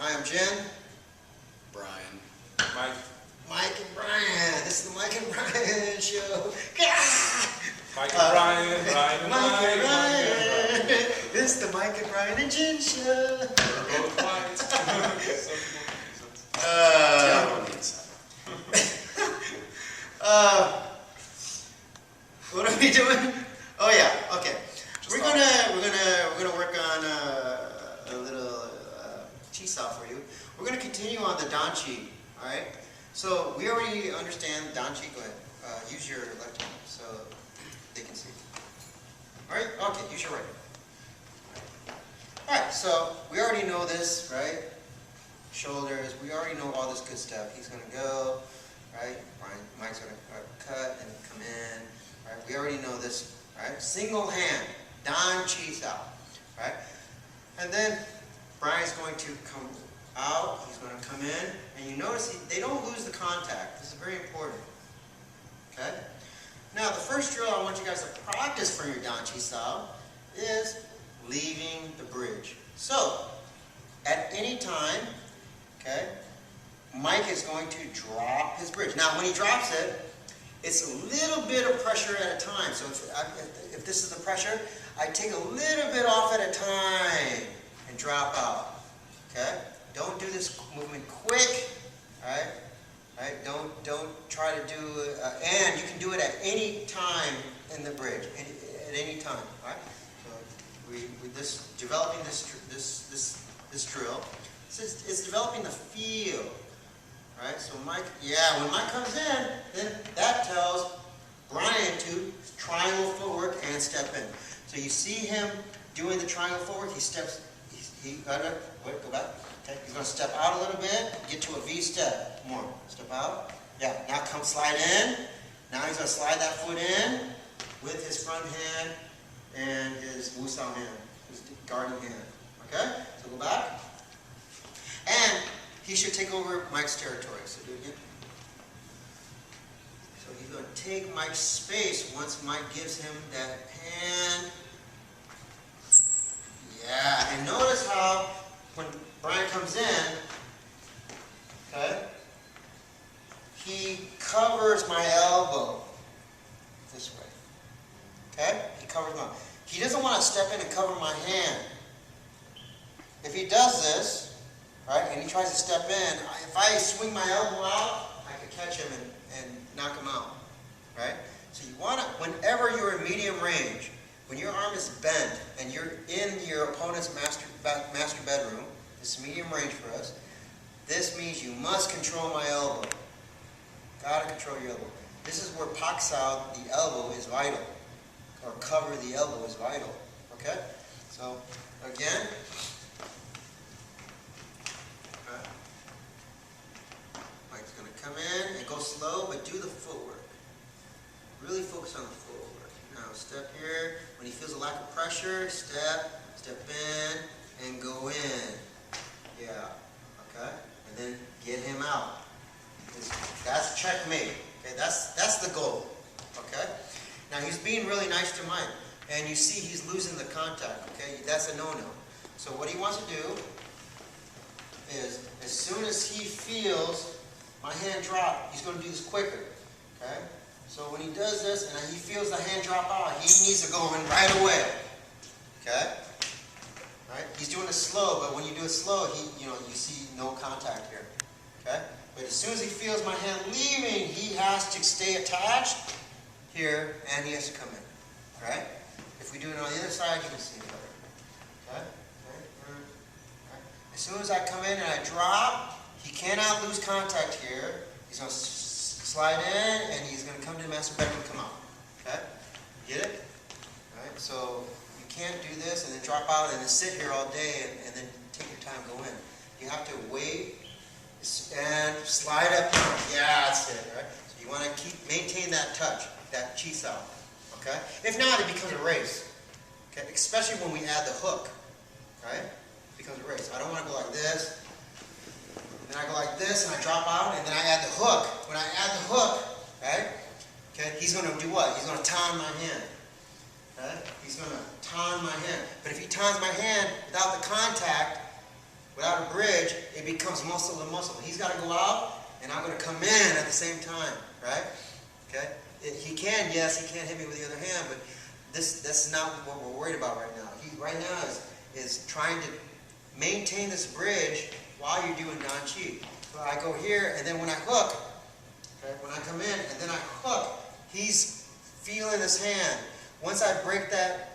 Hi, I'm Jen. Brian. Mike. Mike and Brian. This is the Mike and Brian show. Mike and Brian, Brian and Mike and Brian. This is the Mike and Brian and Jen show. We're both quiet. What are we doing? Oh yeah, okay. We're gonna work on a little Chi Sau for you. We're gonna continue on the Dan Chi. All right. So we already understand Dan Chi. Go ahead. Use your left hand so they can see. All right. Okay. Use your right. All right. So we already know this, right? Shoulders. We already know all this good stuff. He's gonna go, right? Mike's gonna cut and come in. Right? We already know this, right? Single hand, Dan Chi Sau, right? And then Brian's going to come out, he's going to come in, and you notice they don't lose the contact. This is very important, okay? Now, the first drill I want you guys to practice for your Dan Chi Sau is leaving the bridge. So, at any time, okay, Mike is going to drop his bridge. Now, when he drops it, it's a little bit of pressure at a time. So if this is the pressure, I take a little bit off at a time and drop out. Okay? Don't do this movement quick. Right? Right? Don't try to do it. And you can do it at any time in the bridge. At any time. Right? So developing this drill. It's developing the feel. Right, so Mike, when Mike comes in, then that tells Brian to triangle footwork and step in. So you see him doing the triangle footwork, he steps, go back. Okay, he's going to step out a little bit, get to a V step, more, step out. Yeah, now come slide in. Now he's going to slide that foot in with his front hand and his Wu Sau hand, his guarding hand. Okay, so go back. And he should take over Mike's territory. So do it again. So he's going to take Mike's space once Mike gives him that hand. Yeah, and notice how when Brian comes in, okay, he covers my elbow this way. Okay? He covers my. He doesn't want to step in and cover my hand. If he does this, right, and he tries to step in, if I swing my elbow out, I can catch him and knock him out, right? So you want to, whenever you're in medium range, when your arm is bent and you're in your opponent's master bedroom, this is medium range for us, this means you must control my elbow. Got to control your elbow. This is where Pak Sau, the elbow, is vital, or cover the elbow is vital, okay? So, again, Mike's going to come in and go slow, but do the footwork. Really focus on the footwork. Now step here. When he feels a lack of pressure, step in, and go in. Yeah. Okay? And then get him out. That's checkmate. Okay? That's the goal. Okay? Now he's being really nice to Mike. And you see he's losing the contact. Okay? That's a no-no. So what he wants to do is, as soon as he feels my hand drop, he's going to do this quicker, okay? So when he does this and he feels the hand drop out, he needs to go in right away, okay? Right? He's doing it slow, but when you do it slow, you see no contact here, okay? But as soon as he feels my hand leaving, he has to stay attached here, and he has to come in, right? If we do it on the other side, you can see it better, okay? As soon as I come in and I drop, he cannot lose contact here. He's going to slide in, and he's going to come to the master bedroom and come out. Okay? Get it? All right? So you can't do this and then drop out and then sit here all day and then take your time and go in. You have to wait and slide up. Yeah, that's it. Right? So you want to maintain that touch, that Chi Sau. Okay? If not, it becomes a race. Okay? Especially when we add the hook. Right? Becomes a race. I don't want to go like this, then I go like this, and I drop out, and then I add the hook. When I add the hook, right, okay, he's going to do what? He's going to taunt my hand. Okay? He's going to taunt my hand. But if he taunts my hand without the contact, without a bridge, it becomes muscle to muscle. He's got to go out, and I'm going to come in at the same time, right? Okay? He can, yes, he can hit me with the other hand, but that's not what we're worried about right now. He right now is trying to maintain this bridge while you're doing Dan Chi. So I go here, and then when I hook, okay, when I come in, and then I hook, he's feeling his hand. Once I break that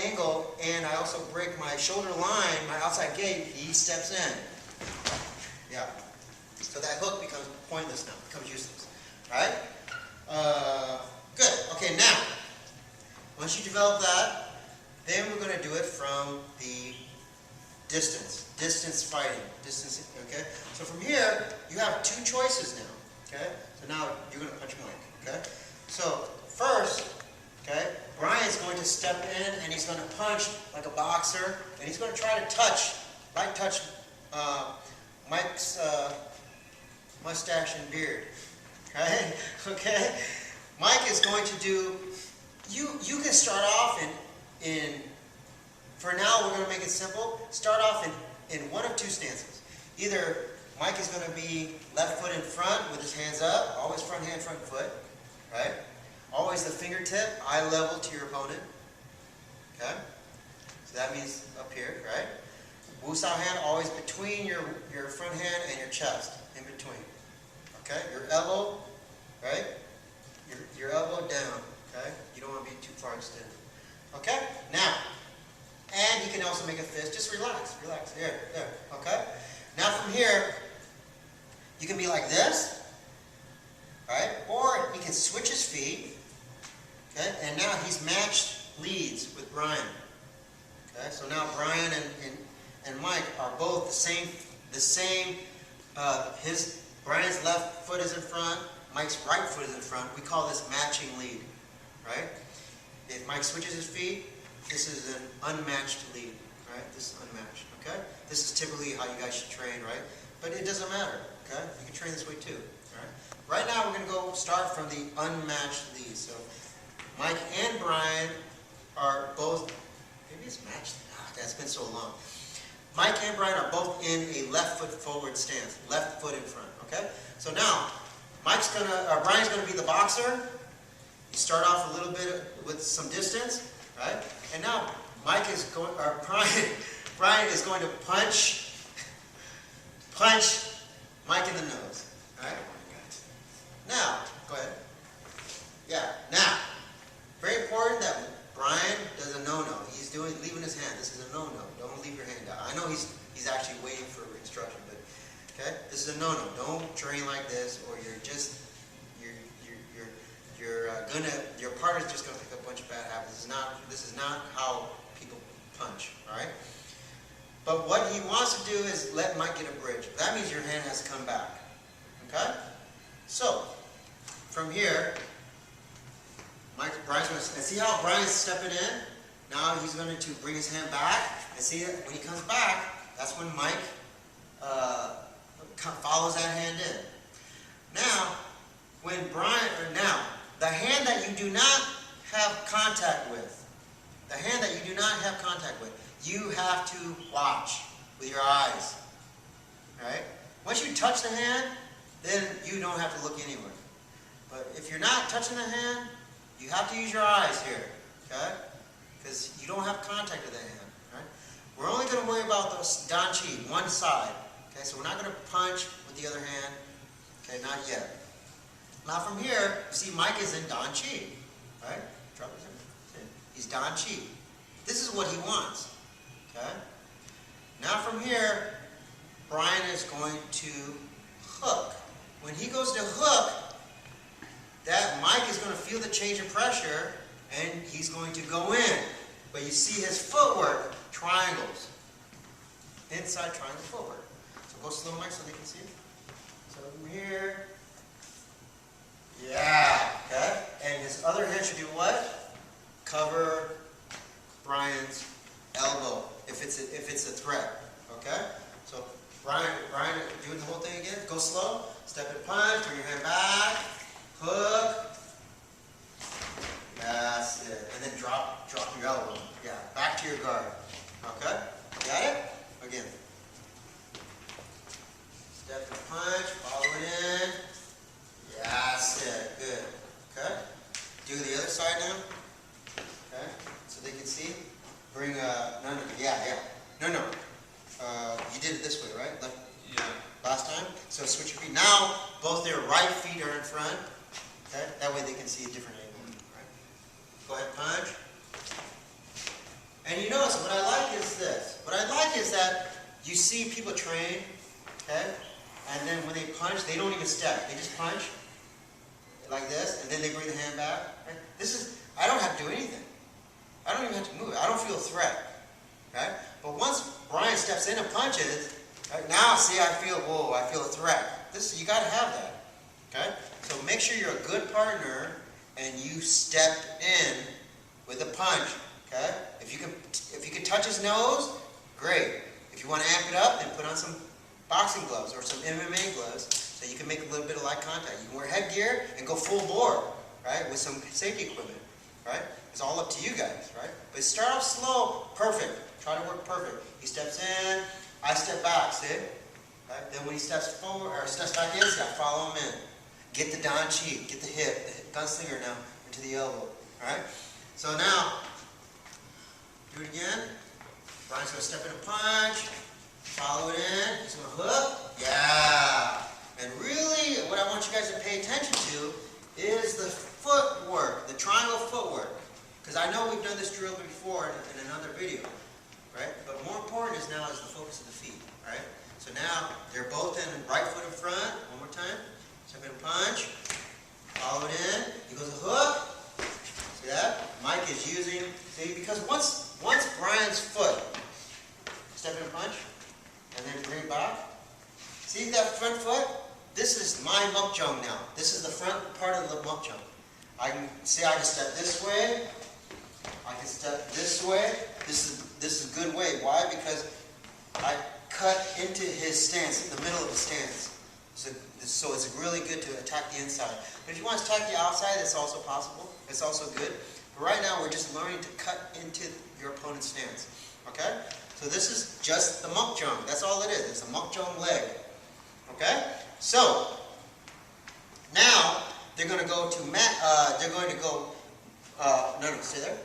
angle, and I also break my shoulder line, my outside gate, he steps in. Yeah. So that hook becomes pointless now, becomes useless. Alright? Good. Okay, now, once you develop that, then we're going to do it from the distance fighting, okay? So from here, you have two choices now, okay? So now you're going to punch Mike, okay? So first, okay, Brian's going to step in and he's going to punch like a boxer, and he's going to try to touch Mike's mustache and beard, okay? Okay? Mike is going to do, you can start off in for now we're going to make it simple, start off in one of two stances. Either Mike is going to be left foot in front with his hands up, always front hand, front foot, right? Always the fingertip, eye level to your opponent, okay? So that means up here, right? Wu Sao hand always between your front hand and your chest, in between, okay? Your elbow, right? Your elbow down, okay? You don't want to be too far extended, okay? Now, and you can also make a fist, just relax, there, okay? Now from here, you can be like this, right? Or he can switch his feet, okay? And now he's matched leads with Brian, okay? So now Brian and Mike are both the same, Brian's left foot is in front, Mike's right foot is in front. We call this matching lead, right? If Mike switches his feet, this is an unmatched lead, right? This is unmatched, okay? This is typically how you guys should train, right? But it doesn't matter, okay? You can train this way too, all right? Right now we're going to go start from the unmatched lead. So Mike and Brian are both, maybe it's matched, it's been so long. Mike and Brian are both in a left foot forward stance, left foot in front, okay? So now, Brian's going to be the boxer. You start off a little bit with some distance, right? And now Brian is going to punch Mike in the nose, right? Now, go ahead. Yeah, now, very important that Brian does a no-no. He's leaving his hand. This is a no-no. Don't leave your hand out. I know he's actually waiting for instruction, but okay, this is a no-no. Don't train like this, or your partner's just gonna pick up a bunch of bad habits. This is not how people punch. All right. But what he wants to do is let Mike get a bridge. That means your hand has to come back. Okay. So from here, Brian's going to see how Brian's stepping in. Now he's going to bring his hand back, and see when he comes back, that's when Mike follows that hand in. Now, the hand that you do not have contact with, you have to watch with your eyes. Right? Once you touch the hand, then you don't have to look anywhere. But if you're not touching the hand, you have to use your eyes here, okay? Because you don't have contact with the hand, right? We're only going to worry about the Dan Chi, one side, okay? So we're not going to punch with the other hand, okay? Not yet. Now from here, you see Mike is in Dan Chi, right? Drop his hand. He's Dan Chi. This is what he wants, okay? Now from here, Brian is going to hook. When he goes to hook, that Mike is going to feel the change in pressure, and he's going to go in. But you see his footwork, triangles. Inside triangle footwork. So go slow, Mike, so they can see. So from here. Yeah, okay? And his other hand should do what? Cover Brian's elbow, if it's a threat, okay? So Brian, doing the whole thing again. Go slow. Step and punch. Bring your hand back. Hook. That's it. And then drop your elbow. Yeah, back to your guard. Okay? Got it? Again. did it this way, right? Left, Yeah. last time. So switch your feet. Now, both their right feet are in front. Okay? That way they can see a different angle. Right? Go ahead, punch. And you notice, what I like is this. What I like is that you see people train, okay? And then when they punch, they don't even step. They just punch like this, and then they bring the hand back. Right? This is, I don't have to do anything. I don't even have to move. I don't feel a threat. Right? But once Brian steps in and punches, right, now see, I feel, whoa, I feel a threat. This, you got to have that. Okay? So make sure you're a good partner and you step in with a punch. Okay? If you can touch his nose, great. If you want to amp it up, then put on some boxing gloves or some MMA gloves so you can make a little bit of eye contact. You can wear headgear and go full bore, right, with some safety equipment, right? It's all up to you guys, right? But start off slow, perfect. Try to work perfect. He steps in, I step back, see? Right? Then when he steps forward or steps back in, see, I follow him in. Get the Don Chi, get the hip, the gunslinger now into the elbow, all right? So now, do it again. Brian's going to step in a punch, follow it in, he's going to hook, yeah. And really, what I want you guys to pay attention to is the footwork, the triangle footwork. Because I know we've done this drill before in another video, right? But more important is now is the focus of the feet, right? So now, they're both in right foot in front, one more time. Step in a punch, follow it in, he goes a hook. See that? Mike is using, see, because once Brian's foot, step in a punch, and then bring it back. See that front foot? This is my mukjung now. This is the front part of the mukjung. I can step this way. I can step this way. This is a good way. Why? Because I cut into his stance, in the middle of his stance. So it's really good to attack the inside. But if you want to attack the outside, that's also possible. It's also good. But right now, we're just learning to cut into your opponent's stance. Okay? So this is just the mukjung. That's all it is. It's a mukjung leg. Okay? So now they're going to go to stay there.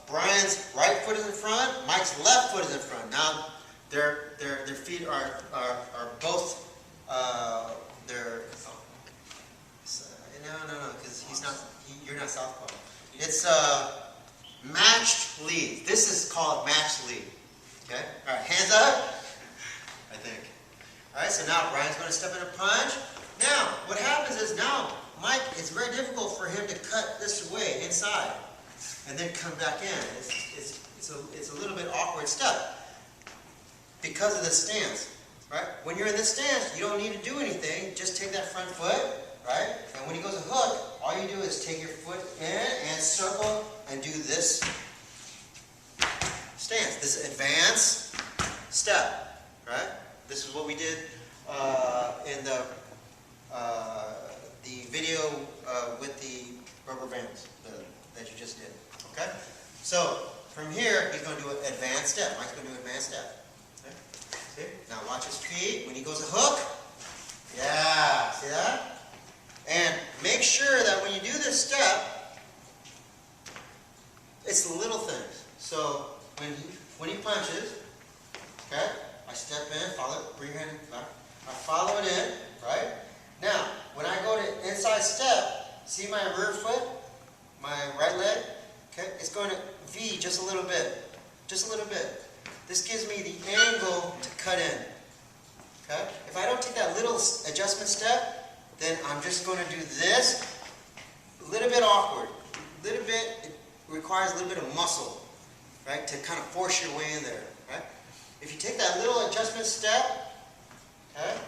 Brian's right foot is in front. Mike's left foot is in front. Now their feet are both no, because you're not southpaw. It's matched lead. This is called matched lead. Okay? All right, hands up. I think. All right, so now Brian's going to step in a punch. Now, what happens is now, Mike, it's very difficult for him to cut this away inside and then come back in. It's a little bit awkward step because of the stance. Right? When you're in this stance, you don't need to do anything. Just take that front foot, right? And when he goes a hook, all you do is take your foot in and circle and do this stance, this advance step, right? This is what we did in the video with the rubber bands that you just did. Okay? So from here, he's going to do an advanced step. Mike's going to do an advanced step. Okay? See? Now watch his feet. When he goes a hook, yeah, see that? And make sure that when you do this step, it's the little things. So when he punches, okay, I step in, follow it, bring your hand back. I follow it in, right? Now, when I go to inside step, see my rear foot, my right leg, okay, it's going to V just a little bit, just a little bit. This gives me the angle to cut in, okay? If I don't take that little adjustment step, then I'm just going to do this, a little bit awkward, a little bit, it requires a little bit of muscle, right, to kind of force your way in there, right? If you take that little adjustment step, okay,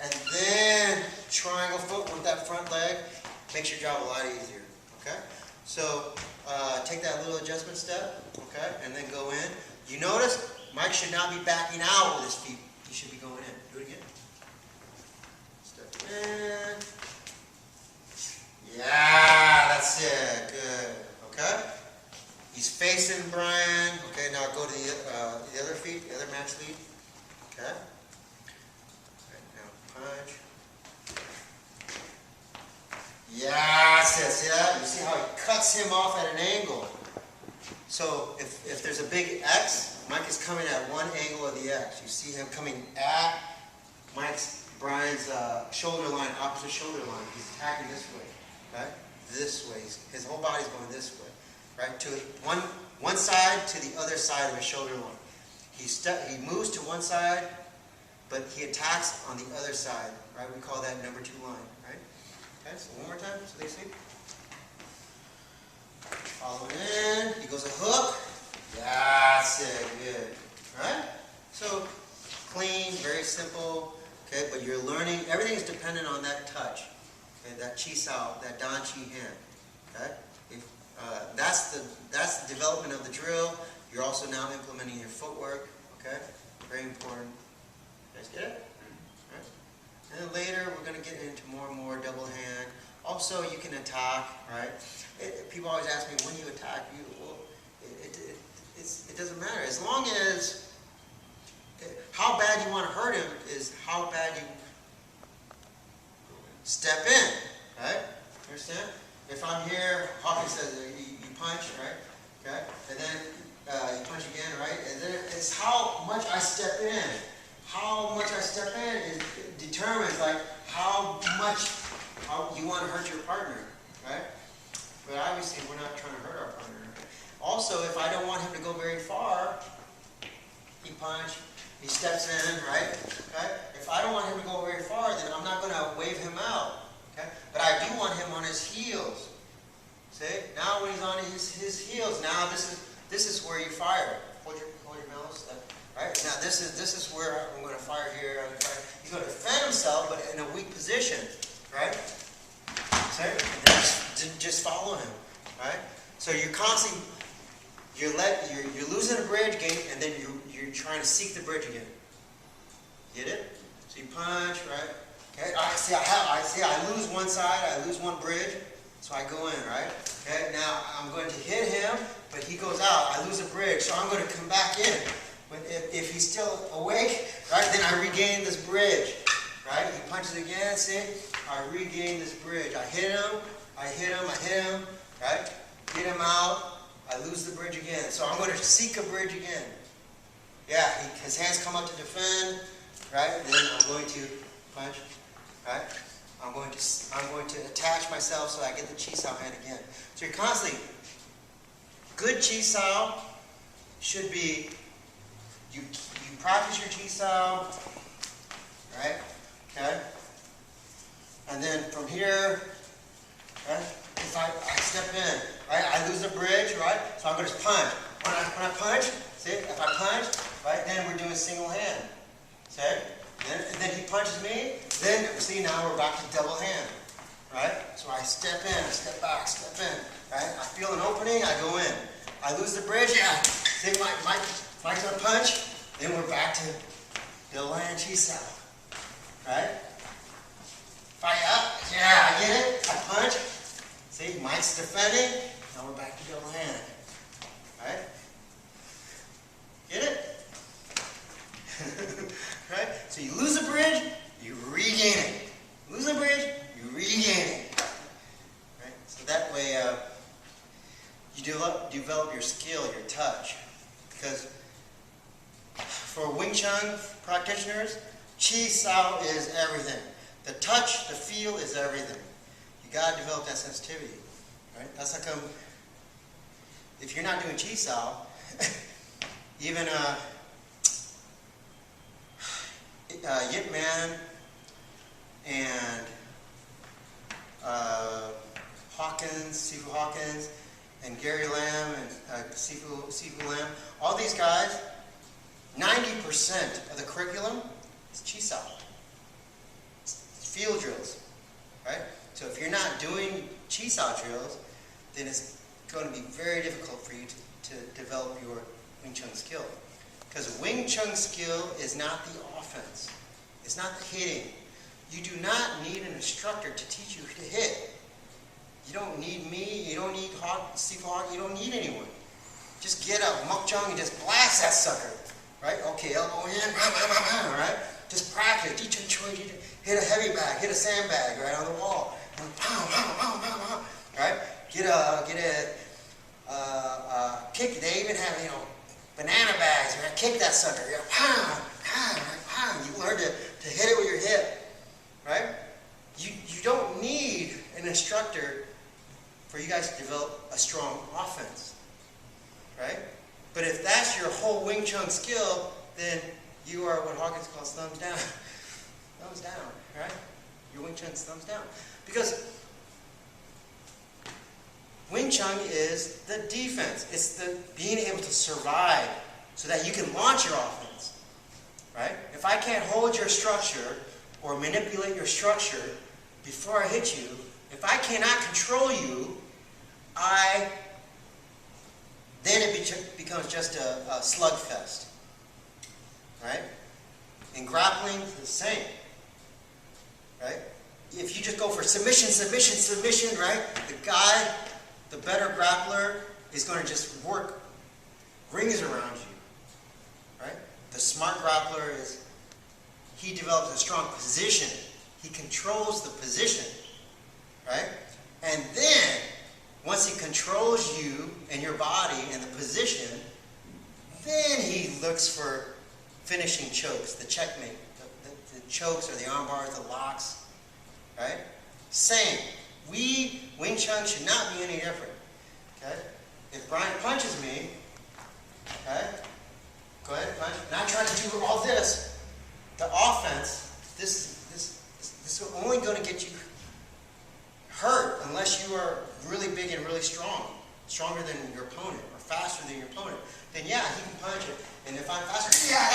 and then triangle foot with that front leg, makes your job a lot easier, okay? So take that little adjustment step, okay, and then go in. You notice Mike should not be backing out with his feet. He should be going in. Do it again. Step in. Yeah, that's it. Good. Okay? He's facing Brian. Okay, now go to the other feet, the other match lead. Okay? Right, now punch. Yeah, that's it. See that? You see how he cuts him off at an angle. So if there's a big X, Mike is is coming at one angle of the X. You see him coming at Brian's shoulder line, opposite shoulder line. He's attacking this way, right? This way. His whole body's going this way, right? To one side to the other side of his shoulder line. He moves to one side, but he attacks on the other side, right? We call that number 2 line, right? Okay, so one more time so they see. Follow in. He goes a hook. That's it. Good. Right? So clean, very simple. Okay, but you're learning. Everything is dependent on that touch. Okay, that Chi Sau, that Dan Chi hand. Okay, that's the development of the drill. You're also now implementing your footwork. Okay, very important. You guys get it? Right. And then later we're going to get into more and more double hand. Also, you can attack. Right. People always ask me, when you attack, well, it doesn't matter. As long as, how bad you want to hurt him is how bad you step in, right? Understand? If I'm here, Hawkins says you punch, right? Okay? And then you punch again, right? And then it's how much I step in. How much I step in determines like how you want to hurt your partner, right? But obviously we're not trying to hurt our partner. Also, if I don't want him to go very far, he steps in, right? Okay? If I don't want him to go very far, then I'm not going to wave him out. Okay? But I do want him on his heels. See? Now when he's on his heels, now this is where you fire. Hold your mouse. Right? Now this is where I'm going to fire here. He's going to defend himself, but in a weak position. Right? See? And then just follow him. Right? So you're constantly you're losing a bridge gate, and then you're trying to seek the bridge again. Get it? So you punch, right? Okay. I lose one side, I lose one bridge, so I go in, right? Okay. Now I'm going to hit him, but he goes out. I lose a bridge, so I'm going to come back in. But if he's still awake, right, then I regain this bridge, right? He punches again. See, I regain this bridge. I hit him, right? Get him out. I lose the bridge again. So I'm going to seek a bridge again. Yeah, his hands come up to defend, right? Then I'm going to punch, right? I'm going to attach myself so I get the Chi Sau hand again. So you're constantly, good Chi Sau should be, you practice your Chi Sau, right? Okay? And then from here, right? If I step in, right, I lose a bridge, right? So I'm going to punch. When I punch, see, if I punch, right, then we're doing single hand. See? And then he punches me, then, see, now we're back to double hand, right? So I step in, I step back, step in, right? I feel an opening, I go in. I lose the bridge, yeah. See, Mike's going to punch, then we're back to double hand Chi Sau, right? Yeah, I get it, I punch. See, Mike's defending. Now we're back to double hand. Right? Get it? Right? So you lose a bridge, you regain it. Lose a bridge, you regain it. Right? So that way you develop your skill, your touch. Because for Wing Chun practitioners, Chi Sau is everything. The touch, the feel is everything. You got to develop that sensitivity, right? That's how come if you're not doing Chi Sau, even Yip Man and Hawkins, Sifu Hawkins, and Gary Lam and Sifu Lam, all these guys, 90% of the curriculum is Chi Sau. It's field drills, right? So if you're not doing Chi Sau drills, then it's going to be very difficult for you to develop your Wing Chun skill. Because Wing Chun skill is not the offense. It's not the hitting. You do not need an instructor to teach you to hit. You don't need me, you don't need Sifu Hawk, you don't need anyone. Just get a Muk Chung and just blast that sucker. Right? Okay, elbow in, right? Just practice. Hit a heavy bag, hit a sandbag right on the wall. Right? Get a kick. They even have, banana bags, right? kick that sucker. You pow, pow, pow. You learn to hit it with your hip, right? You don't need an instructor for you guys to develop a strong offense, right? But if that's your whole Wing Chun skill, then you are what Hawkins calls thumbs down. Thumbs down, right? Your Wing Chun's thumbs down. Because Wing Chun is the defense. It's the being able to survive so that you can launch your offense, right? If I can't hold your structure or manipulate your structure before I hit you, if I cannot control you, then it becomes just a slugfest, right? In grappling, it's the same, right? If you just go for submission, submission, submission, right? The better grappler is going to just work rings around you, right? The smart grappler he develops a strong position. He controls the position, right? And then, once he controls you and your body and the position, then he looks for finishing chokes, the checkmate, the chokes or the arm bars, the locks, right? Same. Wing Chun should not be any different, okay? If Brian punches me, okay, go ahead, punch. And I try to do all this. The offense, this is only going to get you hurt unless you are really big and really strong, stronger than your opponent or faster than your opponent. Then yeah, he can punch it. And if I'm faster, yeah,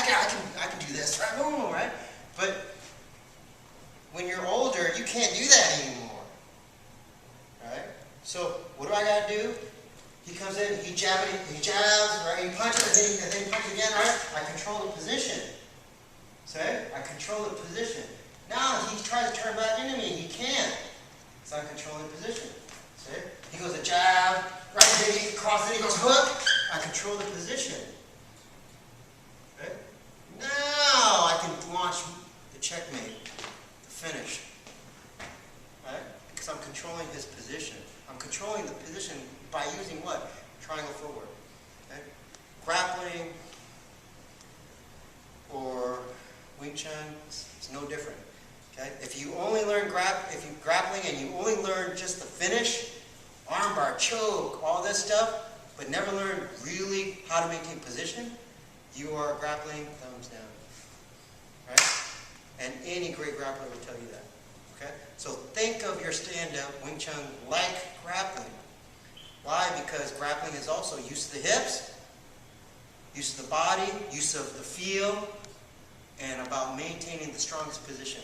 I can do this, right? Boom, right? But when you're older, you can't do that anymore, right? So what do I got to do? He comes in, he jabs, right? He punches, and then he punches again, right? I control the position. See? I control the position. Now he tries to turn back into me. He can't. So I'm controlling the position. See? He goes a jab, right? Then he crosses, he goes hook. I control the position. Okay? Now I can launch the checkmate, the finish. Right? Because I'm controlling his position. I'm controlling the position by using what? Triangle forward. Okay? Grappling or Wing Chun is no different. Okay? If you only learn grappling and you only learn just the finish, armbar, choke, all this stuff, but never learn really how to maintain position, you are grappling thumbs down. Right? And any great grappler will tell you that. Okay? So think of your stand-up Wing Chun like grappling. Why? Because grappling is also use of the hips, use of the body, use of the feel, and about maintaining the strongest position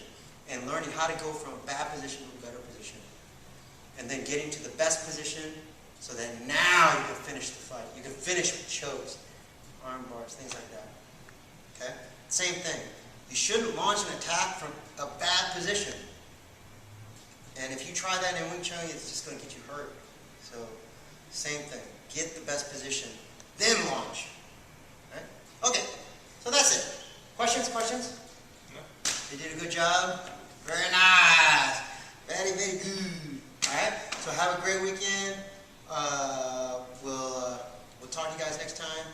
and learning how to go from a bad position to a better position. And then getting to the best position so that now you can finish the fight. You can finish with chokes, arm bars, things like that. Okay? Same thing. You shouldn't launch an attack from a bad position. And if you try that in Wing Chun, it's just going to get you hurt. So, same thing. Get the best position, then launch. Right? Okay, so that's it. Questions? No. You did a good job. Very nice. Very, very good. All right. So have a great weekend. We'll talk to you guys next time.